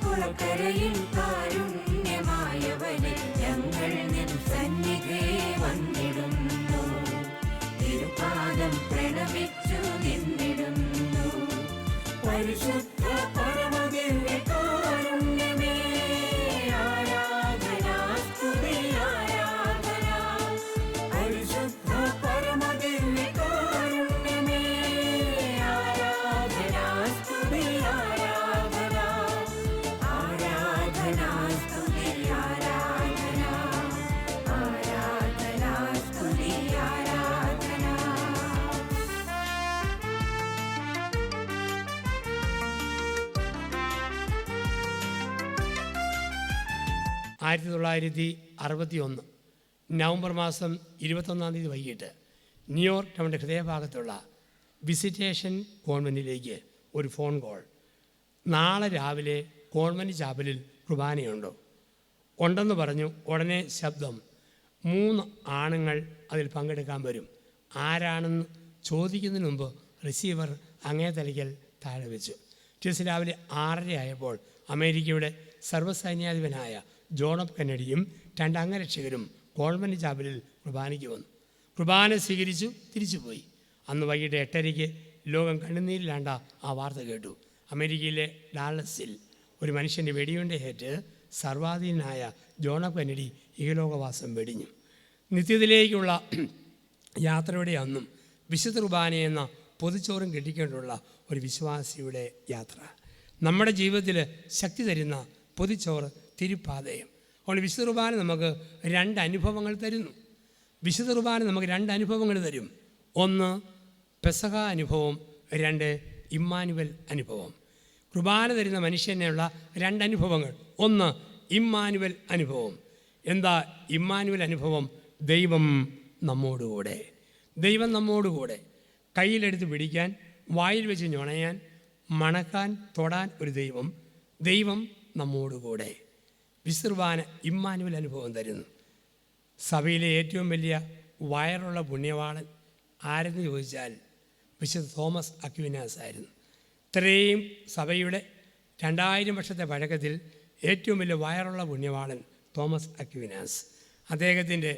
കുളക്കരയിൽ കാരുണ്യമായവനെ ഞങ്ങൾ നിൻ സന്നിധേ വന്നിടുന്നു. തിരുപാദം പ്രണമിച്ചു നിന്നിടുന്നു. പരിശുദ്ധ പരമദിവ്യ കാരുണ്യമേ ആരാധന സ്തുതി ആരാധന. പരിശുദ്ധ പരമദിവ്യ കാരുണ്യമേ ആരാധന സ്തുതി ആരാധന. ആരാധന സ്തുതി ആരാധന. ആരാധന സ്തുതി ആരാധന. 1961 നവംബർ മാസം 21 വൈകിട്ട് ന്യൂയോർക്ക് ടൗണിൻ്റെ ഹൃദയഭാഗത്തുള്ള വിസിറ്റേഷൻ കോൺവെൻറ്റിലേക്ക് ഒരു ഫോൺ കോൾ. നാളെ രാവിലെ കോൺവെൻറ്റ് ചാപ്പലിൽ കുർബാനയുണ്ടോ? ഉണ്ടെന്ന് പറഞ്ഞു. ഉടനെ ശബ്ദം. 3 ആണുങ്ങൾ അതിൽ പങ്കെടുക്കാൻ വരും. ആരാണെന്ന് ചോദിക്കുന്നതിന് മുമ്പ് റിസീവർ അങ്ങേ തലയ്ക്കൽ താഴെ വെച്ചു. ട്യൂസ്ഡേ രാവിലെ 6:30 ആയപ്പോൾ അമേരിക്കയുടെ സർവ്വസൈന്യാധിപനായ ജോൺ എഫ് കെന്നഡിയും 2 അംഗരക്ഷകരും കോൺവെൻറ്റ് ചാപ്പലിൽ കുർബാനയ്ക്ക് വന്നു. കുർബാന സ്വീകരിച്ചു, തിരിച്ചുപോയി. അന്ന് വൈകിട്ട് 8:30 ലോകം കണ്ണുനീരിലാണ്ട ആ വാർത്ത കേട്ടു. അമേരിക്കയിലെ ഡാളസിൽ ഒരു മനുഷ്യൻ്റെ വെടിയുണ്ടയേറ്റ് സർവാധീനായ ജോൺ എഫ് കെന്നഡി ഇഹലോകവാസം വെടിഞ്ഞു. നിത്യത്തിലേക്കുള്ള യാത്രയുടെ അന്നും വിശുദ്ധ കുർബാന എന്ന പൊതിച്ചോറും കെട്ടിക്കൊണ്ടുള്ള ഒരു വിശ്വാസിയുടെ യാത്ര. നമ്മുടെ ജീവിതത്തിൽ ശക്തി തരുന്ന പൊതിച്ചോറ് തിരുപ്പാതയം. അതുകൊണ്ട് വിശുദ്ധ കുർബാന നമുക്ക് 2 അനുഭവങ്ങൾ തരുന്നു. വിശുദ്ധ കുർബാന നമുക്ക് 2 അനുഭവങ്ങൾ തരും. 1 പെസഹ അനുഭവം, 2 ഇമ്മാനുവൽ അനുഭവം. കുർബാന തരുന്ന മനുഷ്യനുള്ള 2 അനുഭവങ്ങൾ. 1 ഇമ്മാനുവൽ അനുഭവം. എന്താ ഇമ്മാനുവൽ അനുഭവം? ദൈവം നമ്മോടുകൂടെ. ദൈവം നമ്മോടുകൂടെ. കയ്യിലെടുത്ത് പിടിക്കാൻ, വായിൽ വെച്ച് ഞൊണയാൻ, മണക്കാൻ, തൊടാൻ ഒരു ദൈവം. ദൈവം നമ്മോടുകൂടെ. വിശുദ്ധ കുർബാന ഇമ്മാനുവൽ അനുഭവം തരുന്നു. സഭയിലെ ഏറ്റവും വലിയ വയറുള്ള പുണ്യവാളൻ ആരെന്ന് ചോദിച്ചാൽ വിശുദ്ധ തോമസ് അക്വിനാസ് ആയിരുന്നു. ഇത്രയും സഭയുടെ 2000 വർഷത്തെ പഴക്കത്തിൽ ഏറ്റവും വലിയ വയറുള്ള പുണ്യവാളൻ തോമസ് അക്വിനാസ്. അദ്ദേഹത്തിൻ്റെ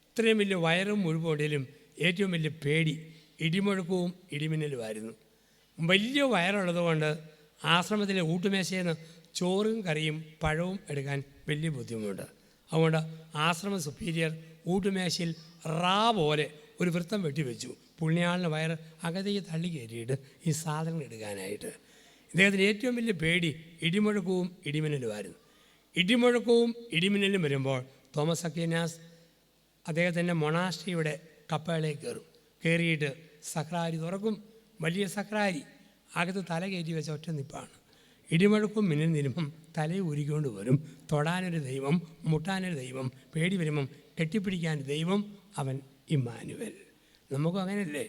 ഇത്രയും വലിയ വയറും മുഴുവോടിലും ഏറ്റവും വലിയ പേടി ഇടിമുഴക്കവും ഇടിമിന്നലുമായിരുന്നു. വലിയ വയറുള്ളതുകൊണ്ട് ആശ്രമത്തിലെ ഊട്ടുമേശയിൽ നിന്ന് ചോറും കറിയും പഴവും എടുക്കാൻ വലിയ ബുദ്ധിമുട്ട്. അതുകൊണ്ട് ആശ്രമ സുപ്പീരിയർ ഊട്ടുമേശയിൽ പോലെ ഒരു വൃത്തം വെട്ടിവെച്ചു. പുണ്യാളിന് വയറ് അകത്തേക്ക് തള്ളി കയറ്റിയിട്ട് ഈ സാധനം എടുക്കാനായിട്ട്. ഇദ്ദേഹത്തിന് ഏറ്റവും വലിയ പേടി ഇടിമുഴക്കവും ഇടിമിന്നലുമായിരുന്നു. ഇടിമുഴക്കവും ഇടിമിന്നലും വരുമ്പോൾ തോമസ് അക്വിനാസ് അദ്ദേഹത്തിൻ്റെ മൊണാസ്ട്രിയുടെ കപ്പലിലേക്ക് കയറിയിട്ട് സക്രാരി തുറക്കും. വലിയ സക്രാരി അകത്ത് തല കയറ്റി വെച്ച ഒറ്റ നിപ്പാണ്. ഇടിമുഴക്കും മിന്നൽ നിരുമ്പം തലയെ ഉരുക്കൊണ്ട് വരും. തൊടാനൊരു ദൈവം, മുട്ടാനൊരു ദൈവം, പേടി വരുമ്പം കെട്ടിപ്പിടിക്കാൻ ദൈവം. അവൻ ഇമ്മാനുവൽ. നമുക്കും അങ്ങനെയല്ലേ?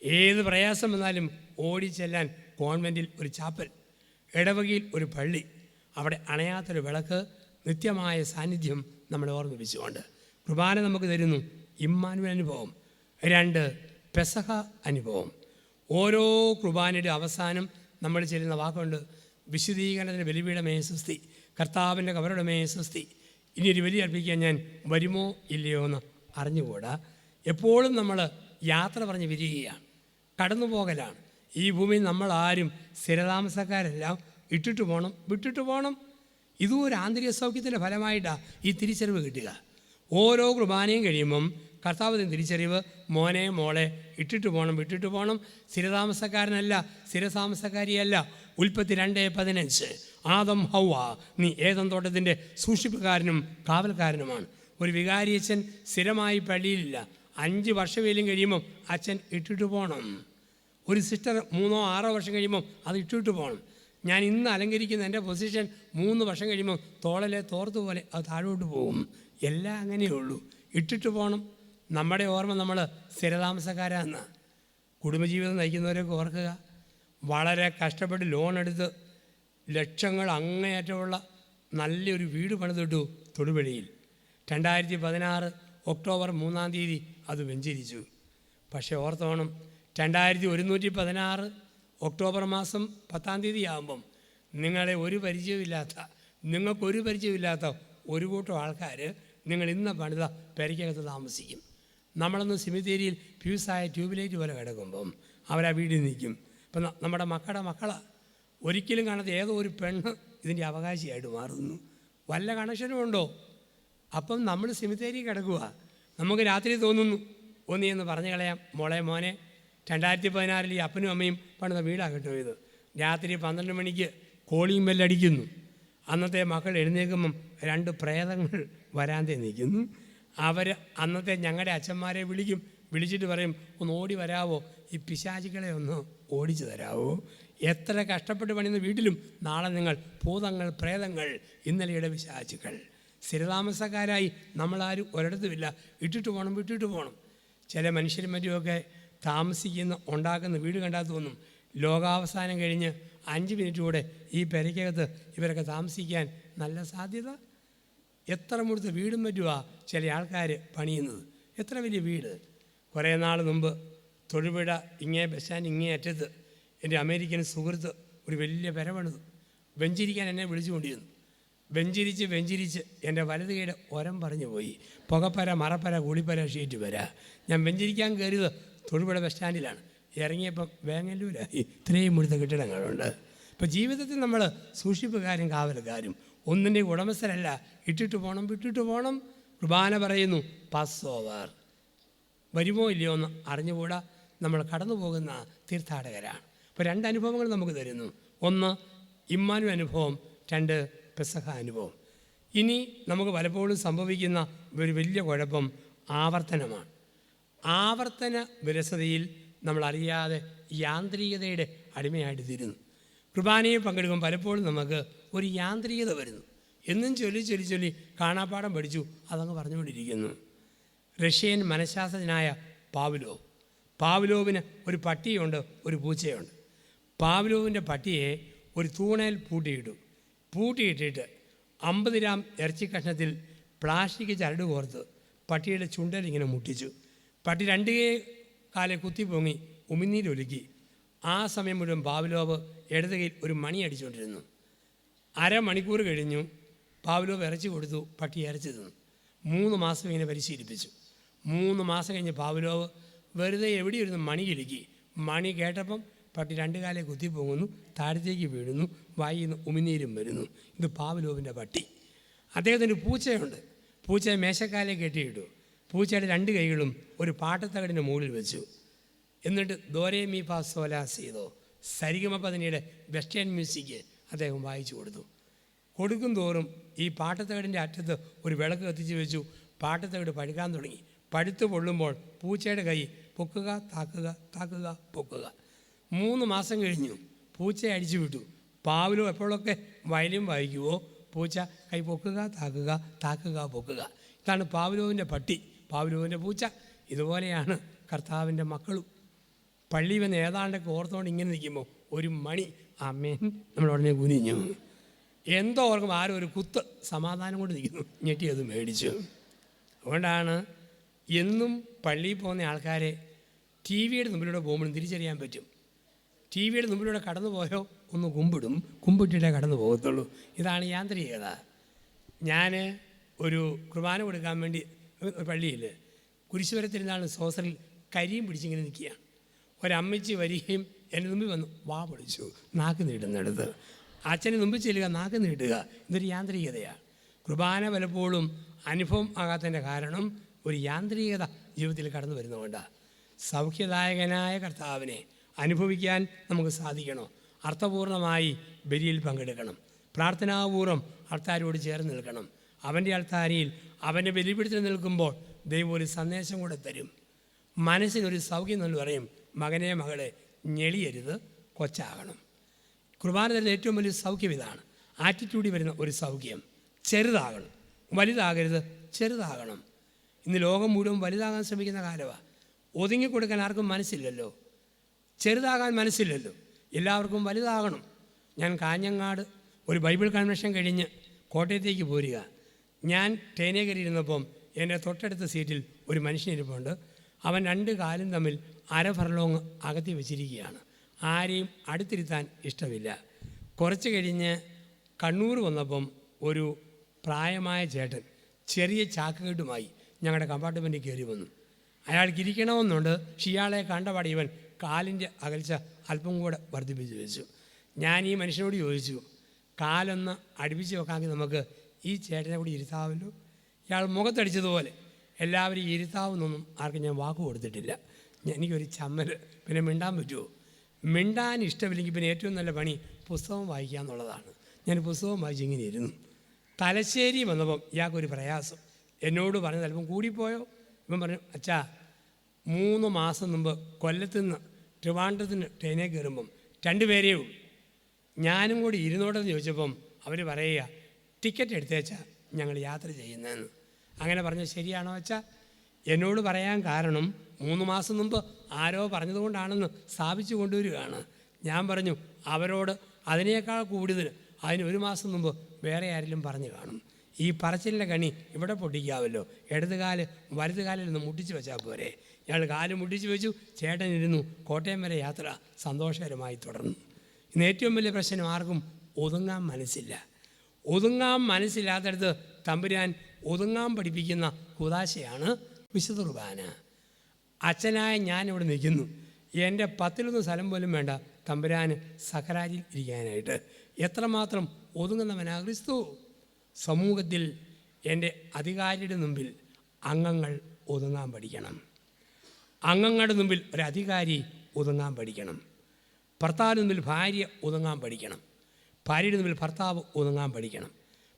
ഏത് പ്രയാസം വന്നാലും ഓടിച്ചെല്ലാൻ കോൺവെൻറ്റിൽ ഒരു ചാപ്പൽ, ഇടവകയിൽ ഒരു പള്ളി, അവിടെ അണയാത്തൊരു വിളക്ക്, നിത്യമായ സാന്നിധ്യം നമ്മളെ ഓർമ്മിപ്പിച്ചുകൊണ്ട് കുർബാന നമുക്ക് തരുന്നു ഇമ്മാനുവൽ അനുഭവം. 2 പെസഹ അനുഭവം. ഓരോ കുർബാനയുടെ അവസാനം നമ്മൾ ചെല്ലുന്ന വാക്കുണ്ട്, വിശുദ്ധീകരണത്തിൻ്റെ ബലിപീഠമേ സ്വസ്തി, കർത്താവിൻ്റെ കബറിടമേ സ്വസ്തി. ഇനിയൊരു ബലി അർപ്പിക്കാൻ ഞാൻ വരുമോ ഇല്ലയോ എന്ന് അറിഞ്ഞുകൂടാ. എപ്പോഴും നമ്മൾ യാത്ര പറഞ്ഞ് വിരിയുകയാണ്, കടന്നു പോകലാണ്. ഈ ഭൂമിയിൽ നമ്മളാരും സ്ഥിരതാമസക്കാരെല്ലാം ഇട്ടിട്ട് പോകണം, വിട്ടിട്ട് പോകണം. ഇതും ഒരു ആന്തരിക സൗഖ്യത്തിൻ്റെ ഫലമായിട്ടാണ് ഈ തിരിച്ചറിവ് കിട്ടുക. ഓരോ കുർബാനയും കഴിയുമ്പം കർത്താവിൻ്റെ തിരിച്ചറിവ്, മോനെ മോളെ ഇട്ടിട്ട് പോകണം, വിട്ടിട്ട് പോകണം. സ്ഥിരതാമസക്കാരനല്ല, സ്ഥിരതാമസക്കാരിയല്ല. ഉൽപ്പത്തി 2:15 ആദം ഹൗവ നീ ഏദൻ തോട്ടത്തിൻ്റെ സൂക്ഷിപ്പുകാരനും കാവൽക്കാരനുമാണ്. ഒരു വികാരിയച്ഛൻ സ്ഥിരമായി പള്ളിയിലില്ല. 5 വർഷമേലും കഴിയുമ്പം അച്ഛൻ ഇട്ടിട്ട് പോകണം. ഒരു സിസ്റ്റർ 3-6 വർഷം കഴിയുമ്പം അത് ഇട്ടിട്ട് പോകണം. ഞാൻ ഇന്ന് അലങ്കരിക്കുന്ന എൻ്റെ പൊസിഷൻ 3 വർഷം കഴിയുമ്പോൾ തോളലെ തോർത്ത് പോലെ അത് താഴോട്ട് പോകും. എല്ലാം അങ്ങനെയുള്ളൂ. ഇട്ടിട്ട് പോകണം. നമ്മുടെ ഓർമ്മ നമ്മൾ സ്ഥിരതാമസക്കാരാന്ന്. കുടുംബജീവിതം നയിക്കുന്നവരൊക്കെ ഓർക്കുക, വളരെ കഷ്ടപ്പെട്ട് ലോൺ എടുത്ത് ലക്ഷങ്ങൾ അങ്ങേയറ്റമുള്ള നല്ലൊരു വീട് പണിതിട്ടു തൊടുപുഴയിൽ. 2016 ഒക്ടോബർ 3-ാം തീയതി അത് വെഞ്ചരിച്ചു. പക്ഷേ ഓർത്തോണം, 2116 ഒക്ടോബർ മാസം 10-ാം തീയതി ആകുമ്പം നിങ്ങൾക്കൊരു പരിചയമില്ലാത്ത ഒരു കൂട്ടം ആൾക്കാർ നിങ്ങൾ ഇന്ന് പണിത പെരയ്ക്കകത്ത് താമസിക്കും. നമ്മളൊന്ന് സിമിത്തേരിയിൽ ഫ്യൂസായ ട്യൂബ്ലൈറ്റ് പോലെ കിടക്കുമ്പം അവരാ വീട്ടിൽ നിൽക്കും. ഇപ്പം നമ്മുടെ മക്കളാണ്. ഒരിക്കലും കാണാത്ത ഏതോ ഒരു പെണ്ണ് ഇതിൻ്റെ അവകാശിയായിട്ട് മാറുന്നു. വല്ല കണക്ഷനും ഉണ്ടോ? അപ്പം നമ്മൾ സിമിത്തേരി കിടക്കുക. നമുക്ക് രാത്രി തോന്നുന്നു ഒന്നി എന്ന് പറഞ്ഞു കളയാം. മോനെ 2016 ഈ അപ്പനും അമ്മയും പണിത വീടാണ് കേട്ടോ ഇത്. രാത്രി 12 മണിക്ക് കോളിംഗ് ബെല്ലടിക്കുന്നു. അന്നത്തെ മക്കൾ എഴുന്നേൽക്കുമ്പം 2 പ്രേതങ്ങൾ വരാതെ നിൽക്കുന്നു. അവർ അന്നത്തെ ഞങ്ങളുടെ അച്ഛന്മാരെ വിളിച്ചിട്ട് പറയും, ഒന്ന് ഓടി വരാവോ, ഈ പിശാചികളെ ഒന്ന് ഓടിച്ചു തരാവോ. എത്ര കഷ്ടപ്പെട്ട് പണിയുന്ന വീട്ടിലും നാളെ നിങ്ങൾ ഭൂതങ്ങൾ, പ്രേതങ്ങൾ, ഇന്നലെയുടെ പിശാചുകൾ. സ്ഥിരതാമസക്കാരായി നമ്മളാരും ഒരിടത്തുമില്ല. വിട്ടിട്ട് പോകണം. ചില മനുഷ്യരും മറ്റുമൊക്കെ ഉണ്ടാക്കുന്ന വീട് കണ്ടാൽ തോന്നും, ലോകാവസാനം കഴിഞ്ഞ് 5 മിനിറ്റ് കൂടെ ഈ പെരയ്ക്കകത്ത് ഇവരൊക്കെ താമസിക്കാൻ നല്ല സാധ്യത. എത്ര മുഴുത്ത വീടും മറ്റുമാ ചില ആൾക്കാർ പണിയുന്നത്. എത്ര വലിയ വീട്. കുറേ നാൾ മുമ്പ് തൊടുപുഴ ബസ് സ്റ്റാൻഡ് ഇങ്ങേ അറ്റത്ത് എൻ്റെ അമേരിക്കൻ സുഹൃത്ത് ഒരു വലിയ പെര പണിതു. വെഞ്ചരിക്കാൻ എന്നെ വിളിച്ചുകൊണ്ടിരുന്നു. വെഞ്ചരിച്ച് എൻ്റെ വലത് കൈയുടെ ഒരം പറഞ്ഞു പോയി. പുകപ്പര, മറപ്പര, കുളിപ്പര, ഷീറ്റ് പര. ഞാൻ വെഞ്ചരിക്കാൻ കയറിയത് തൊടുപുഴ ബസ് സ്റ്റാൻഡിലാണ്. ഇറങ്ങിയപ്പം വേങ്ങല്ലൂരായി. ഇത്രയും മുഴുത്ത കെട്ടിടങ്ങളുണ്ട്. ഇപ്പോൾ ജീവിതത്തിൽ നമ്മൾ സൂക്ഷിപ്പുകാരും കാവലുകാരും ഒന്നിൻ്റെ ഉടമസ്ഥരല്ല. ഇട്ടിട്ട് പോകണം. കുർബാന പറയുന്നു, പാസ് ഓവർ. വരുമോ ഇല്ലയോ എന്ന് അറിഞ്ഞുകൂടാ. നമ്മൾ കടന്നു പോകുന്ന തീർത്ഥാടകരാണ്. ഇപ്പോൾ 2 അനുഭവങ്ങൾ നമുക്ക് തരുന്നു. 1 ഇമ്മാനുവൽ അനുഭവം, 2 പെസഹ അനുഭവം. ഇനി നമുക്ക് പലപ്പോഴും സംഭവിക്കുന്ന ഒരു വലിയ കുഴപ്പം ആവർത്തനമാണ്. ആവർത്തന വിരസതയിൽ നമ്മളറിയാതെ യാന്ത്രികതയുടെ അടിമയായിട്ട് തീരുന്നു. കുർബാനയിൽ പങ്കെടുക്കുമ്പോൾ പലപ്പോഴും നമുക്ക് ഒരു യാന്ത്രികത വരുന്നു. എന്നും ചൊല്ലി കാണാപ്പാഠം പഠിച്ചു അതങ്ങ് പറഞ്ഞുകൊണ്ടിരിക്കുന്നു. റഷ്യൻ മനഃശാസ്ത്രജ്ഞനായ പാവ്ലോവിന് ഒരു പട്ടിയുണ്ട്, ഒരു പൂച്ചയുണ്ട്. പാവ്ലോവിൻ്റെ പട്ടിയെ ഒരു തൂണയിൽ പൂട്ടിയിട്ടിട്ട് 50 ഗ്രാം ഇറച്ചി കഷ്ണത്തിൽ പ്ലാസ്റ്റിക് ചരട് കോർത്ത് പട്ടിയുടെ ചുണ്ടൽ ഇങ്ങനെ മുട്ടിച്ചു. പട്ടി 2 കാലെ കുത്തിപ്പൊങ്ങി ഉമിനീരൊലുക്കി. ആ സമയം മുഴുവൻ പാവ്ലോവ് ഇടത് കൈയിൽ ഒരു മണി അടിച്ചുകൊണ്ടിരുന്നു. 1/2 മണിക്കൂർ കഴിഞ്ഞു. പാവ്ലോവ് ഇറച്ചി കൊടുത്തു, പട്ടി ഇറച്ചി തിന്നു. 3 മാസം ഇങ്ങനെ പരിശീലിപ്പിച്ചു. 3 മാസം കഴിഞ്ഞ് പാവ്ലോവ് വെറുതെ എവിടെ ഇരുന്ന് മണി കിലുക്കി. മണി കേട്ടപ്പം പട്ടി 2 കാലെ കുത്തിപ്പൊങ്ങുന്നു, താഴത്തേക്ക് വീഴുന്നു, വായിൽ നിന്ന് ഉമിനീരും വരുന്നു. ഇത് പാവ്ലോവിൻ്റെ പട്ടി. അദ്ദേഹത്തിന് പൂച്ചയുണ്ട്. പൂച്ചയെ മേശക്കാലെ കെട്ടിയിട്ടു. പൂച്ചയുടെ 2 കൈകളും ഒരു പാട്ടത്തകടിൻ്റെ മുകളിൽ വെച്ചു. എന്നിട്ട് ദോരേ മീ ഫാ സോ ലാ സീതോ സരിഗമപദനിയുടെ വെസ്റ്റേൺ മ്യൂസിക് അദ്ദേഹം വായിച്ചു കൊടുക്കും തോറും ഈ പാട്ടത്തകടിൻ്റെ അറ്റത്ത് ഒരു വിളക്ക് കത്തിച്ച് വെച്ചു. പാട്ടത്തകട് പഴുക്കാൻ തുടങ്ങി. പഴുത്ത് പൊള്ളുമ്പോൾ പൂച്ചയുടെ കൈ പൊക്കുക, താക്കുക, പൊക്കുക. 3 മാസം കഴിഞ്ഞു. പൂച്ചയെ അടിച്ചു വിട്ടു. പാവ്ലോ എപ്പോഴൊക്കെ വയലിൻ വായിക്കുവോ പൂച്ച കൈ പൊക്കുക, താക്കുക, പൊക്കുക. ഇതാണ് പാവ്ലോവിൻ്റെ പട്ടി, പാവ്ലോവിൻ്റെ പൂച്ച. ഇതുപോലെയാണ് കർത്താവിൻ്റെ മക്കളും. പള്ളി വന്ന് ഏതാണ്ടൊക്കെ ഓർത്തുകൊണ്ട് ഇങ്ങനെ നിൽക്കുമ്പോൾ ഒരു മണി, അമ്മേൻ നമ്മൾ ഉടനെ കുനിഞ്ഞു. എന്തോ ഓർക്കും ആരോ ഒരു കുത്ത് സമാധാനം കൊണ്ട് നിൽക്കുന്നു. ഞെട്ടി അത് മേടിച്ചു. അതുകൊണ്ടാണ് എന്നും പള്ളിയിൽ പോകുന്ന ആൾക്കാരെ ടി വിയുടെ മുമ്പിലൂടെ പോകുമ്പോഴും തിരിച്ചറിയാൻ പറ്റും. ടി വിയുടെ മുമ്പിലൂടെ കടന്നു പോയോ ഒന്ന് കുമ്പിട്ടിട്ടേ കടന്നു പോകത്തുള്ളൂ. ഇതാണ് യാന്ത്രികത. ഞാൻ ഒരു കുർബാന കൊടുക്കാൻ വേണ്ടി പള്ളിയിൽ കുരിശുവരത്തിരുന്നാണ് സോസറിൽ കരിയും പിടിച്ചിങ്ങനെ നിൽക്കുകയാണ്. ഒരമ്മച്ചി വരികയും എൻ്റെ മുമ്പിൽ വന്നു വാ പൊളിച്ചു, നാക്ക് നീട്ടുന്നിടത്ത്. അച്ഛന് മുമ്പിൽ ചെല്ലുക, നാക്ക് നീട്ടുക. ഇതൊരു യാന്ത്രികതയാണ്. കുർബാന പലപ്പോഴും അനുഭവം ആകാത്തതിൻ്റെ കാരണം ഒരു യാന്ത്രികത ജീവിതത്തിൽ കടന്നു വരുന്നതുകൊണ്ടാണ്. സൗഖ്യദായകനായ കർത്താവിനെ അനുഭവിക്കാൻ നമുക്ക് സാധിക്കണോ? അർത്ഥപൂർണമായി ബലിയിൽ പങ്കെടുക്കണം. പ്രാർത്ഥനാപൂർവ്വം ആൾക്കാരോട് ചേർന്ന് നിൽക്കണം. അവൻ്റെ ആൾത്താരിയിൽ അവൻ്റെ ബലിപിടുത്തിൽ നിൽക്കുമ്പോൾ ദൈവം ഒരു സന്ദേശം കൂടെ തരും. മനസ്സിനൊരു സൗഖ്യം എന്ന് പറയും, മകനെ മകളെ ഞെളിയരുത്, കൊച്ചാകണം. കുർബാന തരുന്ന ഏറ്റവും വലിയ സൗഖ്യം ഇതാണ്. ആറ്റിറ്റ്യൂഡിൽ വരുന്ന ഒരു സൗഖ്യം. ചെറുതാകണം, വലുതാകരുത്, ചെറുതാകണം. ഇന്ന് ലോകം മുഴുവൻ വലുതാകാൻ ശ്രമിക്കുന്ന കാലമാണ്. ഒതുങ്ങിക്കൊടുക്കാൻ ആർക്കും മനസ്സില്ലല്ലോ, ചെറുതാകാൻ മനസ്സില്ലല്ലോ, എല്ലാവർക്കും വലുതാകണം. ഞാൻ കാഞ്ഞങ്ങാട് ഒരു ബൈബിൾ കൺവെൻഷൻ കഴിഞ്ഞ് കോട്ടയത്തേക്ക് പോരുക. ഞാൻ ട്രെയിനേ കയറിയിരുന്നപ്പം എൻ്റെ തൊട്ടടുത്ത സീറ്റിൽ ഒരു മനുഷ്യനിരിപ്പുണ്ട്. അവൻ 2 കാലും തമ്മിൽ അര ഫർലോങ് അകത്തി വെച്ചിരിക്കുകയാണ്. ആരെയും അടുത്തിരുത്താൻ ഇഷ്ടമില്ല. കുറച്ച് കഴിഞ്ഞ് കണ്ണൂർ വന്നപ്പം ഒരു പ്രായമായ ചേട്ടൻ ചെറിയ ചാക്കുകെട്ടുമായി ഞങ്ങളുടെ കമ്പാർട്ട്മെൻറ്റിൽ കയറി വന്നു. അയാൾക്ക് ഇരിക്കണമെന്നുണ്ട്. പക്ഷേ ഇയാളെ കണ്ടപാടി ഇവൻ കാലിൻ്റെ അകൽച്ച അല്പം കൂടെ വർദ്ധിപ്പിച്ച് വെച്ചു. ഞാൻ ഈ മനുഷ്യനോട് ചോദിച്ചു, കാലൊന്ന് അടുപ്പിച്ച് വെക്കാമെങ്കിൽ നമുക്ക് ഈ ചേട്ടനെ കൂടി ഇരുത്താമല്ലോ. ഇയാൾ മുഖത്തടിച്ചതുപോലെ എല്ലാവരും ഇരുത്താവുന്നൊന്നും ആർക്കും ഞാൻ വാക്ക് കൊടുത്തിട്ടില്ല. എനിക്കൊരു ചമ്മൽ. പിന്നെ മിണ്ടാൻ പറ്റുമോ? മിണ്ടാൻ ഇഷ്ടമില്ലെങ്കിൽ പിന്നെ ഏറ്റവും നല്ല പണി പുസ്തകം വായിക്കുക എന്നുള്ളതാണ്. ഞാൻ പുസ്തകം വായിച്ചിങ്ങനെ ഇരുന്നു. തലശ്ശേരി വന്നപ്പം ഇയാൾക്കൊരു പ്രയാസം. എന്നോട് പറഞ്ഞത് അല്പം കൂടിപ്പോയോ? ഇവൻ പറഞ്ഞു, അച്ഛാ 3 മാസം മുമ്പ് കൊല്ലത്തു നിന്ന് ട്രിവാൻഡ്രത്തിന് ട്രെയിനിൽ കയറുമ്പം 2 പേരേ ഉള്ളൂ. ഞാനും കൂടി ഇരുന്നോടെന്ന് ചോദിച്ചപ്പം അവർ പറയുക, ടിക്കറ്റ് എടുത്തേച്ചാ ഞങ്ങൾ യാത്ര ചെയ്യുന്നതെന്ന്. അങ്ങനെ പറഞ്ഞാൽ ശരിയാണോ വെച്ചാൽ? എന്നോട് പറയാൻ കാരണം 3 മാസം മുമ്പ് ആരോ പറഞ്ഞതുകൊണ്ടാണെന്ന് സ്ഥാപിച്ചു കൊണ്ടുവരികയാണ്. ഞാൻ പറഞ്ഞു, അവരോട് അതിനേക്കാൾ കൂടുതൽ അതിന് 1 മാസം മുമ്പ് വേറെ ആരെങ്കിലും പറഞ്ഞു കാണും. ഈ പറച്ചിലിൻ്റെ കണി ഇവിടെ പൊട്ടിക്കാമല്ലോ. ഇടതുകാല് വലതുകാലിൽ നിന്ന് മുട്ടിച്ച് വെച്ചാൽ പോരെ. ഇയാൾ കാല് മുട്ടിച്ച് വെച്ചു. ചേട്ടൻ ഇരുന്നു. കോട്ടയം വരെ യാത്ര സന്തോഷകരമായി തുടർന്നു. ഇന്ന് ഏറ്റവും വലിയ പ്രശ്നം ആർക്കും ഒതുങ്ങാൻ മനസ്സില്ല. ഒതുങ്ങാൻ മനസ്സില്ലാത്തടത്ത് തമ്പുരാൻ ഒതുങ്ങാൻ പഠിപ്പിക്കുന്ന കുദാശയാണ് വിശുദ്ധ കുർബാന. അച്ഛനായ ഞാനിവിടെ നിൽക്കുന്നു. എൻ്റെ 10 സ്ഥലം പോലും വേണ്ട തമ്പുരാന് സഖരാരിൽ ഇരിക്കാനായിട്ട്. എത്രമാത്രം ഒതുങ്ങുന്നവനാ ക്രിസ്തു. സമൂഹത്തിൽ എൻ്റെ അധികാരിയുടെ മുമ്പിൽ അംഗങ്ങൾ ഒതുങ്ങാൻ പഠിക്കണം. അംഗങ്ങളുടെ മുമ്പിൽ ഒരധികാരി ഒതുങ്ങാൻ പഠിക്കണം. ഭർത്താവിന് മുമ്പിൽ ഭാര്യ ഒതുങ്ങാൻ പഠിക്കണം. ഭാര്യയുടെ മുമ്പിൽ ഭർത്താവ് ഒതുങ്ങാൻ പഠിക്കണം.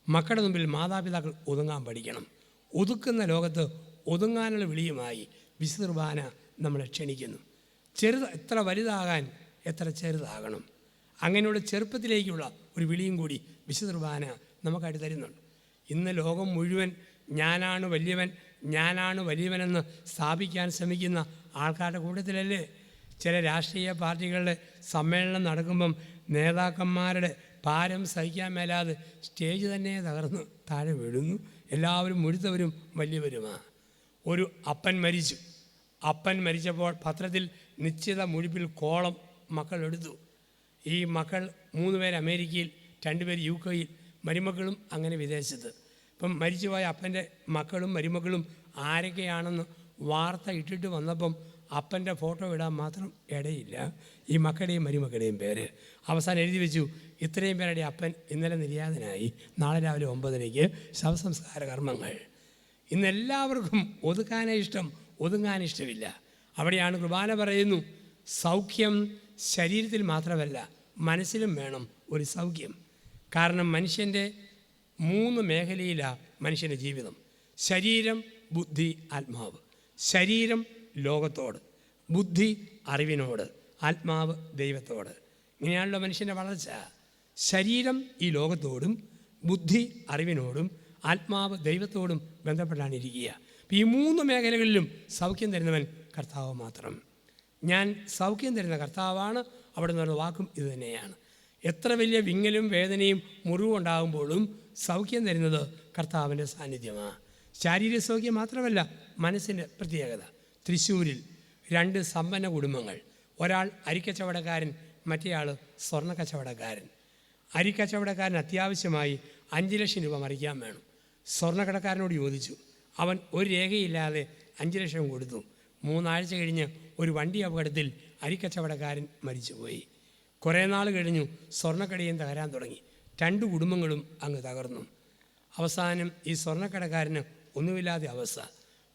മക്കളുടെ മുമ്പിൽ മാതാപിതാക്കൾ ഒതുങ്ങാൻ പഠിക്കണം. ഒതുക്കുന്ന ലോകത്ത് ഒതുങ്ങാനുള്ള വിളിയുമായി വിശുദ്ധ കുർബാന നമ്മളെ ക്ഷണിക്കുന്നു. എത്ര വലുതാകാൻ എത്ര ചെറുതാകണം. അങ്ങനെയുള്ള ചെറുപ്പത്തിലേക്കുള്ള ഒരു വിളിയും കൂടി വിശുദ്ധ കുർബാന നമുക്കായിട്ട് തരുന്നുണ്ട്. ഇന്ന് ലോകം മുഴുവൻ ഞാനാണ് വലിയവൻ, ഞാനാണ് വലിയവനെന്ന് സ്ഥാപിക്കാൻ ശ്രമിക്കുന്ന ആൾക്കാരുടെ കൂട്ടത്തിലല്ലേ ചില രാഷ്ട്രീയ പാർട്ടികളുടെ സമ്മേളനം നടക്കുമ്പം നേതാക്കന്മാരുടെ ഭാരം സഹിക്കാൻ മേലാതെ സ്റ്റേജ് തന്നെ തകർന്ന് താഴെ വീഴുന്നു. എല്ലാവരും മുഴുത്തവരും വലിയവരുമാണ്. ഒരു അപ്പൻ മരിച്ചു. അപ്പൻ മരിച്ചപ്പോൾ പത്രത്തിൽ നിശ്ചിത മുഴുപ്പിൽ കോളം മക്കൾ എടുത്തു. ഈ മക്കൾ 3 പേര് അമേരിക്കയിൽ, 2 പേര് UK, മരുമക്കളും അങ്ങനെ വിദേശത്ത്. ഇപ്പം മരിച്ചുപോയ അപ്പൻ്റെ മക്കളും മരുമക്കളും ആരൊക്കെയാണെന്ന് വാർത്ത ഇട്ടിട്ട് വന്നപ്പം അപ്പൻ്റെ ഫോട്ടോ ഇടാൻ മാത്രം ഇടയില്ല. ഈ മക്കളുടെയും മരുമക്കളുടെയും പേര് അവസാനം എഴുതി വെച്ചു, ഇത്രയും പേരുടെ അപ്പൻ ഇന്നലെ നിര്യാതനായി, നാളെ രാവിലെ 9:00 ശവസംസ്കാര കർമ്മങ്ങൾ. ഇന്നെല്ലാവർക്കും ഒതുക്കാനേ ഇഷ്ടം, ഒതുങ്ങാൻ ഇഷ്ടമില്ല. അവിടെയാണ് കുർബാന പറയുന്നു, സൗഖ്യം ശരീരത്തിൽ മാത്രമല്ല മനസ്സിലും വേണം ഒരു സൗഖ്യം. കാരണം മനുഷ്യൻ്റെ 3 മേഖലയിലാണ് മനുഷ്യൻ്റെ ജീവിതം. ശരീരം, ബുദ്ധി, ആത്മാവ്. ശരീരം ലോകത്തോട്, ബുദ്ധി അറിവിനോട്, ആത്മാവ് ദൈവത്തോട്. ഇങ്ങനെയാണല്ലോ മനുഷ്യൻ്റെ വളർച്ച. ശരീരം ഈ ലോകത്തോടും, ബുദ്ധി അറിവിനോടും, ആത്മാവ് ദൈവത്തോടും ബന്ധപ്പെട്ടാണ് ഇരിക്കുക. ഈ 3 മേഖലകളിലും സൗഖ്യം തരുന്നവൻ കർത്താവ് മാത്രം. ഞാൻ സൗഖ്യം തരുന്ന കർത്താവാണ്. അവിടെ നിന്നുള്ള വാക്കും ഇതുതന്നെയാണ്. എത്ര വലിയ വിങ്ങലും വേദനയും മുറിവും ഉണ്ടാകുമ്പോഴും സൗഖ്യം തരുന്നത് കർത്താവിൻ്റെ സാന്നിധ്യമാണ്. ശാരീരിക സൗഖ്യം മാത്രമല്ല, മനസ്സിൻ്റെ പ്രത്യേകത. തൃശ്ശൂരിൽ 2 സമ്പന്ന കുടുംബങ്ങൾ. ഒരാൾ അരിക്കച്ചവടക്കാരൻ, മറ്റേയാൾ സ്വർണ്ണക്കച്ചവടക്കാരൻ. അരിക്കച്ചവടക്കാരൻ അത്യാവശ്യമായി 5 ലക്ഷം രൂപ മറിക്കാൻ വേണം. സ്വർണ്ണക്കടക്കാരനോട് ചോദിച്ചു. അവൻ ഒരു രേഖയില്ലാതെ 5 ലക്ഷം കൊടുത്തു. 3 ആഴ്ച കഴിഞ്ഞ് ഒരു വണ്ടി അപകടത്തിൽ അരിക്കച്ചവടക്കാരൻ മരിച്ചുപോയി. കുറേ നാൾ കഴിഞ്ഞു സ്വർണ്ണക്കടയും തകരാൻ തുടങ്ങി. 2 കുടുംബങ്ങളും അങ്ങ് തകർന്നു. അവസാനം ഈ സ്വർണ്ണക്കടക്കാരന് ഒന്നുമില്ലാതെ അവസ്ഥ.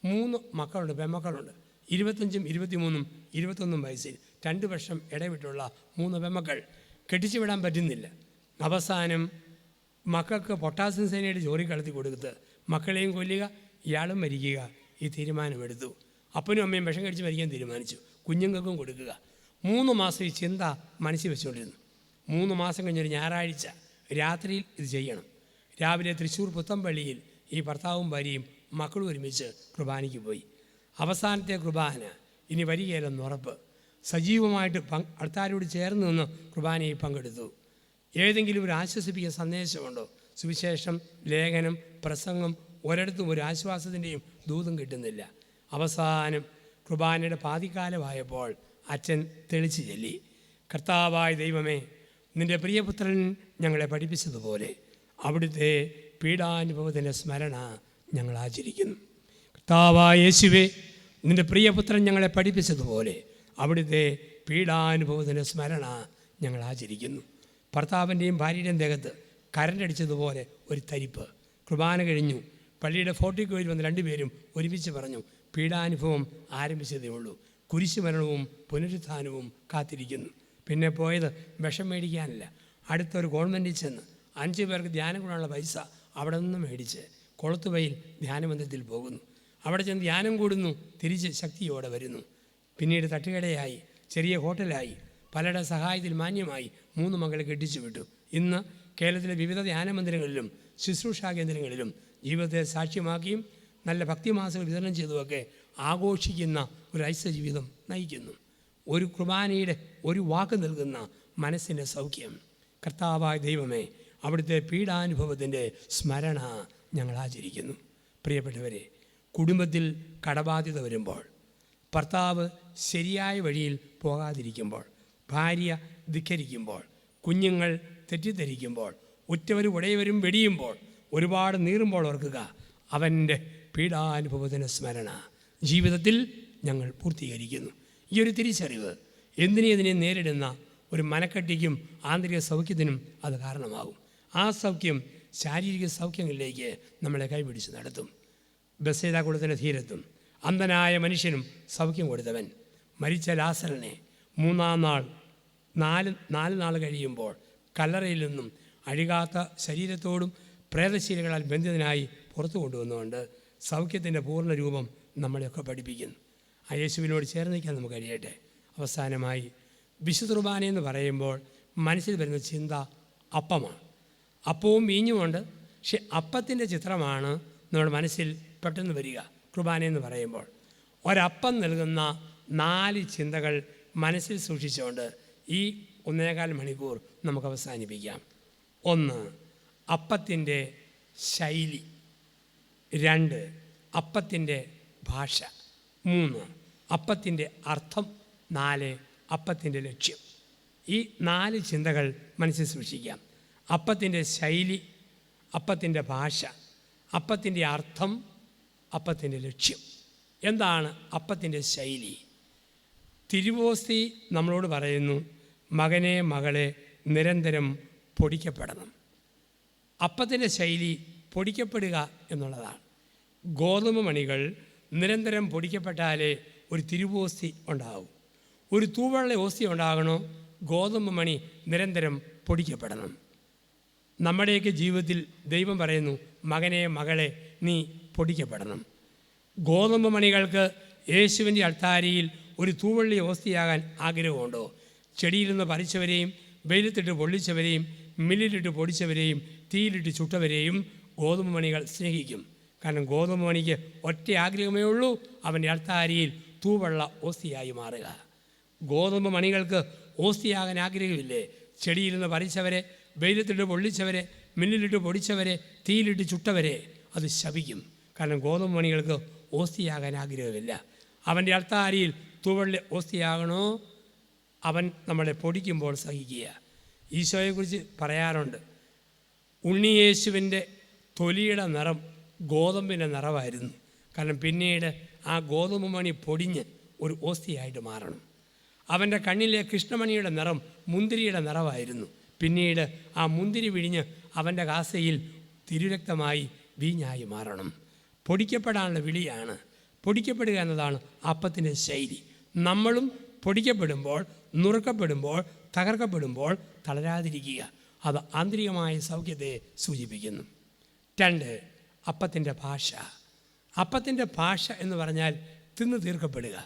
3 മക്കളുണ്ട്, പെൺമക്കളുണ്ട്. 25, 23, 21 വയസ്സിൽ 2 വർഷം ഇടവിട്ടുള്ള 3 പെൺമക്കൾ. കെട്ടിച്ചു വിടാൻ പറ്റുന്നില്ല. അവസാനം മക്കൾക്ക് പൊട്ടാസ്യം സൈനൈഡ് ചോറി കളത്തി കൊടുത്ത് മക്കളെയും കൊല്ലുക, ഇയാളും മരിക്കുക. ഈ തീരുമാനമെടുത്തു. അപ്പനും അമ്മയും വിഷം കഴിച്ച് മരിക്കാൻ തീരുമാനിച്ചു. കുഞ്ഞുങ്ങൾക്കും കൊടുക്കുക. 3 മാസം ഈ ചിന്ത മനസ്സിൽ വെച്ചുകൊണ്ടിരുന്നു. 3 മാസം കഴിഞ്ഞൊരു ഞായറാഴ്ച രാത്രിയിൽ ഇത് ചെയ്യണം. രാവിലെ തൃശ്ശൂർ പുത്തമ്പള്ളിയിൽ ഈ ഭർത്താവും ഭാര്യയും മക്കളും ഒരുമിച്ച് കുർബാനയ്ക്ക് പോയി. അവസാനത്തെ കുർബാന ഇനി വരികയില്ലെന്ന് ഉറപ്പ്. സജീവമായിട്ട് അടുത്താരോട് ചേർന്ന് നിന്ന് കുർബാനയിൽ പങ്കെടുത്തു. ഏതെങ്കിലും ഒരു ആശ്വസിപ്പിക്കുന്ന സന്ദേശമുണ്ടോ? സുവിശേഷം, ലേഖനം, പ്രസംഗം, ഒരിടത്തും ഒരു ആശ്വാസത്തിൻ്റെയും ദൂതും കിട്ടുന്നില്ല. അവസാനം കുർബാനയുടെ പാതിക്കാലമായപ്പോൾ അച്ഛൻ തെളിച്ചു ചൊല്ലി, കർത്താവായ ദൈവമേ, നിൻ്റെ പ്രിയപുത്രൻ ഞങ്ങളെ പഠിപ്പിച്ചതുപോലെ അവിടുത്തെ പീഡാനുഭവത്തിൻ്റെ സ്മരണ ഞങ്ങൾ ആചരിക്കുന്നു. കർത്താവായ യേശുവേ, നിൻ്റെ പ്രിയപുത്രൻ ഞങ്ങളെ പഠിപ്പിച്ചതുപോലെ അവിടുത്തെ പീഡാനുഭവത്തിൻ്റെ സ്മരണ ഞങ്ങൾ ആചരിക്കുന്നു. ഭർത്താവിൻ്റെയും ഭാര്യയുടെയും ദേഹത്ത് കരണ്ടടിച്ചതുപോലെ ഒരു തരിപ്പ്. കുർബാന കഴിഞ്ഞു. പള്ളിയുടെ ഫോർട്ടിക്കോയിൽ വന്ന് രണ്ടുപേരും ഒരുമിച്ച് പറഞ്ഞു, പീഡാനുഭവം ആരംഭിച്ചതേ ഉള്ളൂ, കുരിശുമരണവും പുനരുത്ഥാനവും കാത്തിരിക്കുന്നു. പിന്നെ പോയത് വിഷം മേടിക്കാനില്ല, അടുത്തൊരു ഗവൺമെൻറ്റിൽ ചെന്ന് 5 പേർക്ക് ധ്യാനം കൂടാനുള്ള പൈസ അവിടെ നിന്ന് മേടിച്ച് കൊളത്തുവയിൽ ധ്യാനമന്ദിരത്തിൽ പോകുന്നു. അവിടെ ചെന്ന് ധ്യാനം കൂടുന്നു, തിരിച്ച് ശക്തിയോടെ വരുന്നു. പിന്നീട് തട്ടുകടയായി, ചെറിയ ഹോട്ടലായി, പലരുടെ സഹായത്തിൽ മാന്യമായി 3 മക്കളെ കെട്ടിച്ചു വിട്ടു. ഇന്ന് കേരളത്തിലെ വിവിധ ധ്യാനമന്ദിരങ്ങളിലും ശുശ്രൂഷാ കേന്ദ്രങ്ങളിലും ജീവിതത്തെ സാക്ഷ്യമാക്കിയും നല്ല ഭക്തിമാസങ്ങൾ വിതരണം ചെയ്തുമൊക്കെ ആഘോഷിക്കുന്ന ഒരു ഐക്യ ജീവിതം നയിക്കുന്നു. ഒരു കുർബാനയുടെ ഒരു വാക്ക് നൽകുന്ന മനസ്സിൻ്റെ സൗഖ്യം. കർത്താവായ ദൈവമേ, അവിടുത്തെ പീഡാനുഭവത്തിൻ്റെ സ്മരണ ഞങ്ങൾ ആചരിക്കുന്നു. പ്രിയപ്പെട്ടവരെ, കുടുംബത്തിൽ കടബാധ്യത വരുമ്പോൾ, ഭർത്താവ് ശരിയായ വഴിയിൽ പോകാതിരിക്കുമ്പോൾ, ഭാര്യ ധിക്കരിക്കുമ്പോൾ, കുഞ്ഞുങ്ങൾ തെറ്റിദ്ധരിക്കുമ്പോൾ, ഉറ്റവരും ഉടയവരും വെടിയുമ്പോൾ, ഒരുപാട് നീറുമ്പോൾ ഓർക്കുക, അവൻ്റെ പീഡാനുഭവത്തിൻ്റെ സ്മരണ ജീവിതത്തിൽ ഞങ്ങൾ പൂർത്തീകരിക്കുന്നു. ഈ ഒരു തിരിച്ചറിവ് ഇതിനെ നേരിടുന്ന ഒരു മനക്കെട്ടിക്കും ആന്തരിക സൗഖ്യത്തിനും അത് കാരണമാകും. ആ സൗഖ്യം ശാരീരിക സൗഖ്യങ്ങളിലേക്ക് നമ്മളെ കൈപിടിച്ച് നടത്തും. ബെഥസ്ദാ കുളത്തിൻ്റെ തീരത്തും അന്ധനായ മനുഷ്യനും സൗഖ്യം കൊടുത്തവൻ, മരിച്ച ലാസറിനെ 3-ാം നാൾ 4 നാൾ കഴിയുമ്പോൾ കല്ലറയിൽ നിന്നും അഴുകാത്ത ശരീരത്തോടും പ്രേതശീലകളാൽ ബന്ധിതനായി പുറത്തു കൊണ്ടുവന്നുകൊണ്ട് സൗഖ്യത്തിൻ്റെ പൂർണ്ണ രൂപം നമ്മളെയൊക്കെ പഠിപ്പിക്കുന്നു. ആ യേശുവിനോട് ചേർന്ന് നിൽക്കാൻ നമുക്ക് കഴിയട്ടെ. അവസാനമായി വിശുദ്ധ കുർബാന എന്ന് പറയുമ്പോൾ മനസ്സിൽ വരുന്ന ചിന്ത അപ്പമാണ്. അപ്പവും വീഞ്ഞുമുണ്ട്, പക്ഷെ അപ്പത്തിൻ്റെ ചിത്രമാണ് നമ്മുടെ മനസ്സിൽ പെട്ടെന്ന് വരിക. കുർബാന എന്ന് പറയുമ്പോൾ ഒരപ്പം നൽകുന്ന 4 ചിന്തകൾ മനസ്സിൽ സൂക്ഷിച്ചുകൊണ്ട് ഈ 1.25 മണിക്കൂർ നമുക്ക് അവസാനിപ്പിക്കാം. 1, അപ്പത്തിൻ്റെ ശൈലി. 2, അപ്പത്തിൻ്റെ ഭാഷ. 3, അപ്പത്തിൻ്റെ അർത്ഥം. 4, അപ്പത്തിൻ്റെ ലക്ഷ്യം. ഈ 4 ചിന്തകൾ മനസ്സിൽ സൂക്ഷിക്കാം. അപ്പത്തിൻ്റെ ശൈലി, അപ്പത്തിൻ്റെ ഭാഷ, അപ്പത്തിൻ്റെ അർത്ഥം, അപ്പത്തിൻ്റെ ലക്ഷ്യം. എന്താണ് അപ്പത്തിൻ്റെ ശൈലി? തിരുവോസ്തി നമ്മളോട് പറയുന്നു, മകനെ മകളെ നിരന്തരം പൊടിക്കപ്പെടണം. അപ്പത്തിൻ്റെ ശൈലി പൊടിക്കപ്പെടുക എന്നുള്ളതാണ്. ഗോതമ്പ് മണികൾ നിരന്തരം പൊടിക്കപ്പെട്ടാലേ ഒരു തിരുവോസ്തി ഉണ്ടാകും. ഒരു തൂവെള്ള ഓസ്തി ഉണ്ടാകണോ, ഗോതമ്പ് മണി നിരന്തരം പൊടിക്കപ്പെടണം. നമ്മുടെയൊക്കെ ജീവിതത്തിൽ ദൈവം പറയുന്നു, മകനെ മകളെ നീ പൊടിക്കപ്പെടണം. ഗോതമ്പ് മണികൾക്ക് യേശുവിൻ്റെ അൾത്താരയിൽ ഒരു തൂവള്ളി ഓസ്തിയാകാൻ ആഗ്രഹമുണ്ടോ? ചെടിയിൽ നിന്ന് പറിച്ചവരെയും വെയിലത്തിട്ട് പൊള്ളിച്ചവരെയും മില്ലിലിട്ട് പൊടിച്ചവരെയും തീയിലിട്ട് ചുട്ടവരെയും ഗോതമ്പ് മണികൾ സ്നേഹിക്കും. കാരണം ഗോതമ്പ് മണിക്ക് ഒറ്റ ആഗ്രഹമേ ഉള്ളൂ, അവൻ്റെ അൾത്താരയിൽ തൂവെള്ള ഓസ്തിയായി മാറുക. ഗോതമ്പ് മണികൾക്ക് ഓസ്തിയാകാൻ ആഗ്രഹമില്ലേ? ചെടിയിൽ നിന്ന് പറിച്ചവരെ, വെയിലത്തിട്ട് പൊള്ളിച്ചവരെ, മില്ലിലിട്ട് പൊടിച്ചവരെ, തീയിലിട്ട് ചുട്ടവരെ അത് ശപിക്കും. കാരണം ഗോതമ്പ് മണികൾക്ക് ഓസ്തിയാകാൻ ആഗ്രഹമില്ല. അവൻ്റെ അൾത്താരയിൽ തൂവെള്ള ഓസ്തിയാകണോ, അവൻ നമ്മളെ പൊടിക്കുമ്പോൾ സഹിക്കുക. ഈശോയെക്കുറിച്ച് പറയാറുണ്ട്, ഉണ്ണിയേശുവിൻ്റെ തൊലിയുടെ നിറം ഗോതമ്പിൻ്റെ നിറമായിരുന്നു. കാരണം പിന്നീട് ആ ഗോതമ്പ് മണി പൊടിഞ്ഞ് ഒരു ഓസ്തിയായിട്ട് മാറണം. അവൻ്റെ കണ്ണിലെ കൃഷ്ണമണിയുടെ നിറം മുന്തിരിയുടെ നിറമായിരുന്നു. പിന്നീട് ആ മുന്തിരി വിഴിഞ്ഞ് അവൻ്റെ കാസയിൽ തിരുരക്തമായി വീഞ്ഞായി മാറണം. പൊടിക്കപ്പെടാനുള്ള വിളിയാണ്. പൊടിക്കപ്പെടുക എന്നതാണ് അപ്പത്തിൻ്റെ ശൈലി. നമ്മളും പൊടിക്കപ്പെടുമ്പോൾ, നുറുക്കപ്പെടുമ്പോൾ, തകർക്കപ്പെടുമ്പോൾ തളരാതിരിക്കുക. അത് ആന്തരികമായ സൗഖ്യത്തെ സൂചിപ്പിക്കുന്നു. 2, അപ്പത്തിൻ്റെ ഭാഷ. അപ്പത്തിൻ്റെ ഭാഷ എന്ന് പറഞ്ഞാൽ തിന്നു തീർക്കപ്പെടുക.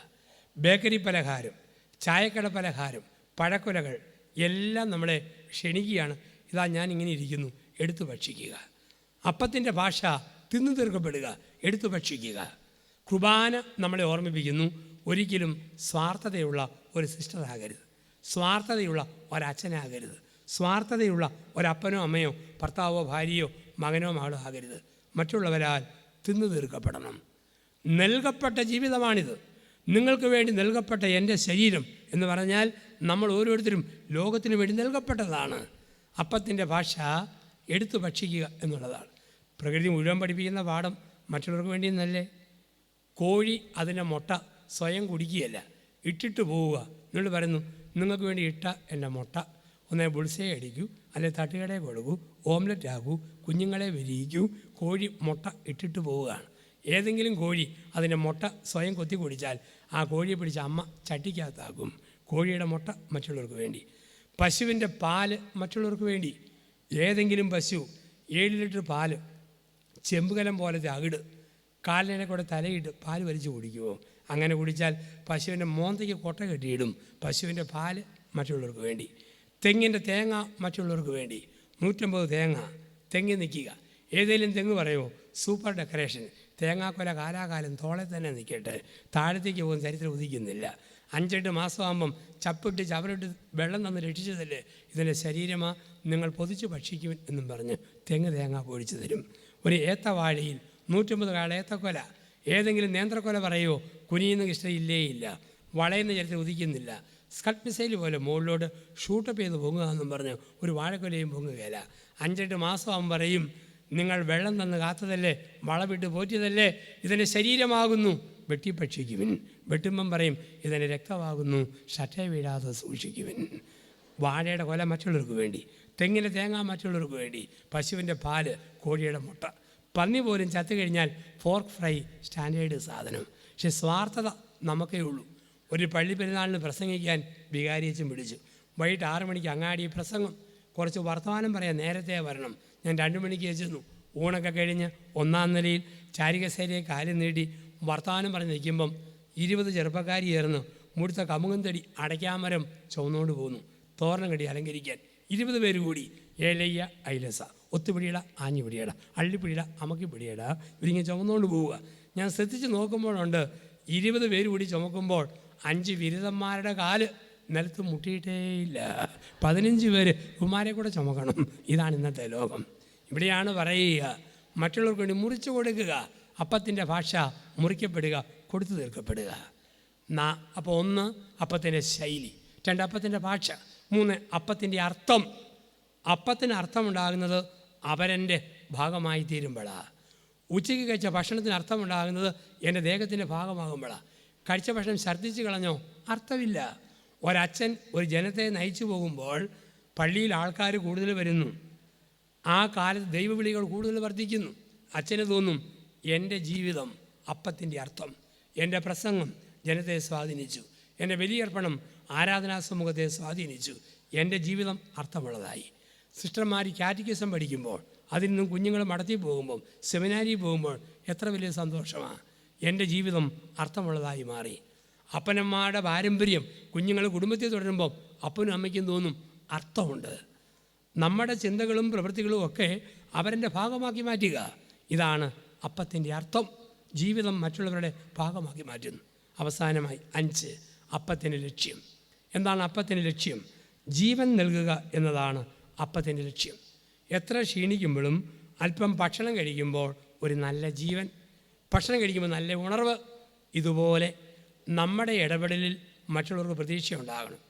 ബേക്കറി പലഹാരം, ചായക്കട പലഹാരം, പഴക്കുലകൾ എല്ലാം നമ്മളെ ക്ഷണിക്കുകയാണ്, ഇതാ ഞാൻ ഇങ്ങനെ ഇരിക്കുന്നു, എടുത്തു ഭക്ഷിക്കുക. അപ്പത്തിൻ്റെ ഭാഷ തിന്നു തീർക്കപ്പെടുക, എടുത്തു ഭക്ഷിക്കുക. കുർബാന നമ്മളെ ഓർമ്മിപ്പിക്കുന്നു, ഒരിക്കലും സ്വാർത്ഥതയുള്ള ഒരു സിസ്റ്ററാകരുത്, സ്വാർത്ഥതയുള്ള ഒരച്ഛനാകരുത്, സ്വാർത്ഥതയുള്ള ഒരപ്പനോ അമ്മയോ ഭർത്താവോ ഭാര്യയോ മകനോ മകളോ ആകരുത്. മറ്റുള്ളവരാൽ തിന്നു തീർക്കപ്പെടണം. നൽകപ്പെട്ട ജീവിതമാണിത്. നിങ്ങൾക്ക് വേണ്ടി നൽകപ്പെട്ട എൻ്റെ ശരീരം എന്ന് പറഞ്ഞാൽ നമ്മൾ ഓരോരുത്തരും ലോകത്തിന് വേണ്ടി നൽകപ്പെട്ടതാണ്. അപ്പത്തിൻ്റെ ഭാഷ എടുത്തു ഭക്ഷിക്കുക എന്നുള്ളതാണ്. പ്രകൃതി മുഴുവൻ പഠിപ്പിക്കുന്ന പാഠം മറ്റുള്ളവർക്ക് വേണ്ടി എന്നല്ലേ. കോഴി അതിൻ്റെ മുട്ട സ്വയം കുടിക്കുകയല്ല, ഇട്ടിട്ട് പോവുക. നിങ്ങൾ പറയുന്നു, നിങ്ങൾക്ക് വേണ്ടി ഇട്ട എൻ്റെ മുട്ട ഒന്നേ ബുൾസേ അടിക്കൂ, അല്ലെ തട്ടുകടയിൽ കൊടുക്കൂ, ഓംലെറ്റ് ആക്കൂ, കുഞ്ഞുങ്ങളെ വിരിയിക്കൂ. കോഴി മുട്ട ഇട്ടിട്ട് പോവുകയാണ്. ഏതെങ്കിലും കോഴി അതിൻ്റെ മുട്ട സ്വയം കൊത്തി കുടിച്ചാൽ ആ കോഴിയെ പിടിച്ച് അമ്മ ചട്ടിക്കകത്താക്കും. കോഴിയുടെ മുട്ട മറ്റുള്ളവർക്ക് വേണ്ടി. പശുവിൻ്റെ പാല് മറ്റുള്ളവർക്ക് വേണ്ടി. ഏതെങ്കിലും പശു 7 ലിറ്റർ പാല് ചെമ്പുകലം പോലത്തെ അകിട് കാലിനെ കൂടെ തലയിട്ട് പാല് വലിച്ചു കുടിക്കുമോ? അങ്ങനെ കുടിച്ചാൽ പശുവിൻ്റെ മോന്തയ്ക്ക് കൊട്ട കെട്ടിയിടും. പശുവിൻ്റെ പാല് മറ്റുള്ളവർക്ക് വേണ്ടി. തെങ്ങിൻ്റെ തേങ്ങ മറ്റുള്ളവർക്ക് വേണ്ടി. 150 തേങ്ങ തെങ്ങ് നിൽക്കുക. ഏതെങ്കിലും തെങ്ങ് പറയുമോ, സൂപ്പർ ഡെക്കറേഷൻ, തേങ്ങാക്കൊല കാലാകാലം തോളെ തന്നെ നിൽക്കട്ടെ, താഴത്തേക്ക് പോകുന്ന ചരിത്രം ഉദിക്കുന്നില്ല. 5-8 മാസമാകുമ്പം ചപ്പിട്ട് ചവറിട്ട് വെള്ളം തന്ന് രക്ഷിച്ചതല്ലേ, ഇതിൻ്റെ ശരീരമാ, നിങ്ങൾ പൊതിച്ച് ഭക്ഷിക്കുവിൻ എന്നും പറഞ്ഞ് തെങ്ങ് തേങ്ങ പൊടിച്ചു തരും. ഒരു ഏത്തവാഴയിൽ 150 കാല ഏത്തക്കൊല. ഏതെങ്കിലും നേന്ത്രക്കൊല പറയുമോ, കുനിയുന്ന ഇഷ്ടമില്ലേ ഇല്ല, വളയുന്ന ചരിത്രം ഉദിക്കുന്നില്ല. സ്കട്ട് മിസൈൽ പോലെ മുകളിലോട്ട് ഷൂട്ടപ്പ് ചെയ്ത് പൊങ്ങുക എന്നും പറഞ്ഞ് ഒരു വാഴക്കൊലയും പൊങ്ങുകയില്ല. 5-8 മാസമാകുമ്പോൾ പറയും, നിങ്ങൾ വെള്ളം തന്ന് കാത്തതല്ലേ, വളവിട്ട് പോറ്റിയതല്ലേ, ഇതിൻ്റെ ശരീരമാകുന്നു, വെട്ടിഭക്ഷിക്കുവിൻ. വെട്ടുമ്പം പറയും, ഇതിൻ്റെ രക്തമാകുന്നു, ഷട്ടേ വീഴാതെ സൂക്ഷിക്കുവിൻ. വാഴയുടെ കൊല മറ്റുള്ളവർക്ക് വേണ്ടി, തെങ്ങിൻ്റെ തേങ്ങ മറ്റുള്ളവർക്ക് വേണ്ടി, പശുവിൻ്റെ പാല്, കോഴിയുടെ മുട്ട. പന്നി പോലും ചത്തു കഴിഞ്ഞാൽ ഫോർക്ക് ഫ്രൈ സ്റ്റാൻഡേർഡ് സാധനം. പക്ഷെ സ്വാർത്ഥത നമുക്കേ ഉള്ളൂ. ഒരു പള്ളി പെരുന്നാളിന് പ്രസംഗിക്കാൻ വികാരിയച്ചും പിടിച്ചു. വൈകിട്ട് 6 മണിക്ക് അങ്ങാടി പ്രസംഗം. കുറച്ച് വർത്തമാനം പറയാൻ നേരത്തെ വരണം. ഞാൻ 2 മണിക്ക് ചെന്നു. ഊണൊക്കെ കഴിഞ്ഞ് 1-ാം നിലയിൽ ചാരികസേരയെ കാലും നീട്ടി വർത്തമാനം പറഞ്ഞ് നിൽക്കുമ്പം 20 ചെറുപ്പക്കാർ ചേർന്ന് മുഴുത്ത കമുകന്തടി അടയ്ക്കാമരം ചുവന്നുകൊണ്ട് പോകുന്നു. തോരണം കെട്ടി അലങ്കരിക്കാൻ 20 പേര് കൂടി. ഏലയ്യ ഐലസ, ഒത്തുപിടിയട ആഞ്ഞുപിടിയട, അള്ളിപ്പിടിയട അമക്കിപ്പിടിയട, ഇവരിങ്ങനെ ചുമന്നുകൊണ്ട് പോവുക. ഞാൻ ശ്രദ്ധിച്ച് നോക്കുമ്പോഴുണ്ട്, 20 പേര് കൂടി ചുമക്കുമ്പോൾ 5 ബിരുദന്മാരുടെ കാല് നിലത്ത് മുട്ടിയിട്ടേയില്ല. 15 പേര് കുമാരെ കൂടെ ചുമക്കണം. ഇതാണ് ഇന്നത്തെ ലോകം. ഇവിടെയാണ് പറയുക, മറ്റുള്ളവർക്ക് വേണ്ടി മുറിച്ചു കൊടുക്കുക. അപ്പത്തിൻ്റെ ഭാഷ മുറിക്കപ്പെടുക, കൊടുത്തു തീർക്കപ്പെടുക. അപ്പോൾ 1 അപ്പത്തിൻ്റെ ശൈലി, 2 അപ്പത്തിൻ്റെ ഭാഷ, 3 അപ്പത്തിൻ്റെ അർത്ഥം. അപ്പത്തിന് അർത്ഥമുണ്ടാകുന്നത് അവരെൻ്റെ ഭാഗമായി തീരുമ്പോഴാണ്. ഉച്ചയ്ക്ക് കഴിച്ച ഭക്ഷണത്തിന് അർത്ഥമുണ്ടാകുന്നത് എൻ്റെ ദേഹത്തിൻ്റെ ഭാഗമാകുമ്പോഴാണ്. കഴിച്ച ഭക്ഷണം ഛർദ്ദിച്ച് കളഞ്ഞോ, അർത്ഥമില്ല. ഒരച്ഛൻ ഒരു ജനത്തെ നയിച്ചു പോകുമ്പോൾ പള്ളിയിൽ ആൾക്കാർ കൂടുതൽ വരുന്നു. ആ കാലത്ത് ദൈവവിളികൾ കൂടുതൽ വർദ്ധിക്കുന്നു. അച്ഛന് തോന്നും, എൻ്റെ ജീവിതം അപ്പത്തിൻ്റെ അർത്ഥം, എൻ്റെ പ്രസംഗം ജനത്തെ സ്വാധീനിച്ചു, എൻ്റെ ബലിയർപ്പണം ആരാധനാ സമൂഹത്തെ സ്വാധീനിച്ചു, എൻ്റെ ജീവിതം അർത്ഥമുള്ളതായി. സിസ്റ്റർമാർ കാറ്റക്കിസം പഠിക്കുമ്പോൾ, അതിൽ നിന്നും കുഞ്ഞുങ്ങൾ മടത്തി പോകുമ്പോൾ, സെമിനാരി പോകുമ്പോൾ എത്ര വലിയ സന്തോഷമാണ്. എൻ്റെ ജീവിതം അർത്ഥമുള്ളതായി മാറി. അപ്പനമ്മയുടെ പാരമ്പര്യം കുഞ്ഞുങ്ങൾ കുടുംബത്തിൽ തുടരുമ്പോൾ അപ്പനും അമ്മയ്ക്കും തോന്നും അർത്ഥമുണ്ട്. നമ്മുടെ ചിന്തകളും പ്രവൃത്തികളും ഒക്കെ അവരുടെ ഭാഗമാക്കി മാറ്റുക. ഇതാണ് അപ്പത്തിൻ്റെ അർത്ഥം. ജീവിതം മറ്റുള്ളവരുടെ ഭാഗമാക്കി മാറ്റുന്നു. അവസാനമായി 5 അപ്പത്തിൻ്റെ ലക്ഷ്യം. എന്താണ് അപ്പത്തിൻ്റെ ലക്ഷ്യം? ജീവൻ നൽകുക എന്നതാണ് അപ്പത്തിൻ്റെ ലക്ഷ്യം. എത്ര ക്ഷീണിക്കുമ്പോഴും അല്പം ഭക്ഷണം കഴിക്കുമ്പോൾ ഒരു നല്ല ജീവൻ, ഭക്ഷണം കഴിക്കുമ്പോൾ നല്ല ഉണർവ്. ഇതുപോലെ നമ്മുടെ ഇടപെടലിൽ മറ്റുള്ളവർക്ക് പ്രതീക്ഷ ഉണ്ടാകണം.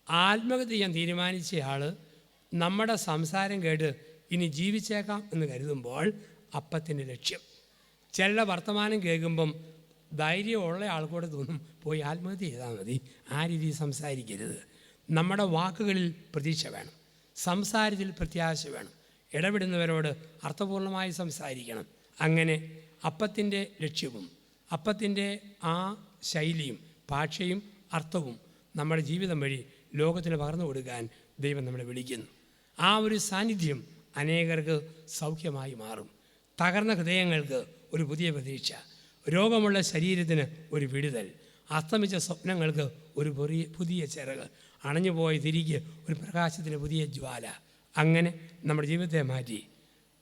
ആത്മഹത്യ ചെയ്യാൻ തീരുമാനിച്ചയാൾ നമ്മുടെ സംസാരം കേട്ട് ഇനി ജീവിച്ചേക്കാം എന്ന് കരുതുമ്പോൾ അപ്പത്തിൻ്റെ ലക്ഷ്യം. ചില വർത്തമാനം കേൾക്കുമ്പം ധൈര്യമുള്ള ആൾക്കൂടെ തോന്നും, പോയി ആത്മഹത്യ ചെയ്താൽ മതി. ആ രീതിയിൽ സംസാരിക്കരുത്. നമ്മുടെ വാക്കുകളിൽ പ്രതീക്ഷ വേണം, സംസാരത്തിൽ പ്രത്യാശ വേണം, ഇടപെടുന്നവരോട് അർത്ഥപൂർണമായി സംസാരിക്കണം. അങ്ങനെ അപ്പത്തിൻ്റെ ലക്ഷ്യവും അപ്പത്തിൻ്റെ ആ ശൈലിയും ഭാഷയും അർത്ഥവും നമ്മുടെ ജീവിതം വഴി ലോകത്തിന് പകർന്നു കൊടുക്കാൻ ദൈവം നമ്മളെ വിളിക്കുന്നു. ആ ഒരു സാന്നിധ്യം അനേകർക്ക് സൗഖ്യമായി മാറും. തകർന്ന ഹൃദയങ്ങൾക്ക് ഒരു പുതിയ പ്രതീക്ഷ, രോഗമുള്ള ശരീരത്തിന് ഒരു വിടുതൽ, അസ്തമിച്ച സ്വപ്നങ്ങൾക്ക് ഒരു പുതിയ ചിറക്, അണഞ്ഞുപോയ തിരികെ ഒരു പ്രകാശത്തിൻ്റെ പുതിയ ജ്വാല. അങ്ങനെ നമ്മുടെ ജീവിതത്തെ മാറ്റി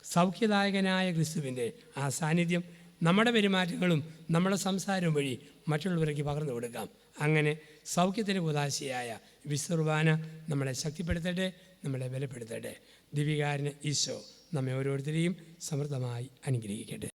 സൗഖ്യദായകനായ ക്രിസ്തുവിൻ്റെ ആ സാന്നിധ്യം നമ്മുടെ പെരുമാറ്റങ്ങളും നമ്മുടെ സംസാരവും വഴി മറ്റുള്ളവർക്ക് പകർന്നു കൊടുക്കാം. അങ്ങനെ സൗഖ്യത്തിന് ഉദാശിയായ വിശ്വകുർബാന നമ്മളെ ശക്തിപ്പെടുത്തട്ടെ, നമ്മളെ ബലപ്പെടുത്തട്ടെ. ദിവികാരന് ഈശോ നമ്മെ ഓരോരുത്തരെയും സമൃദ്ധമായി അനുഗ്രഹിക്കട്ടെ.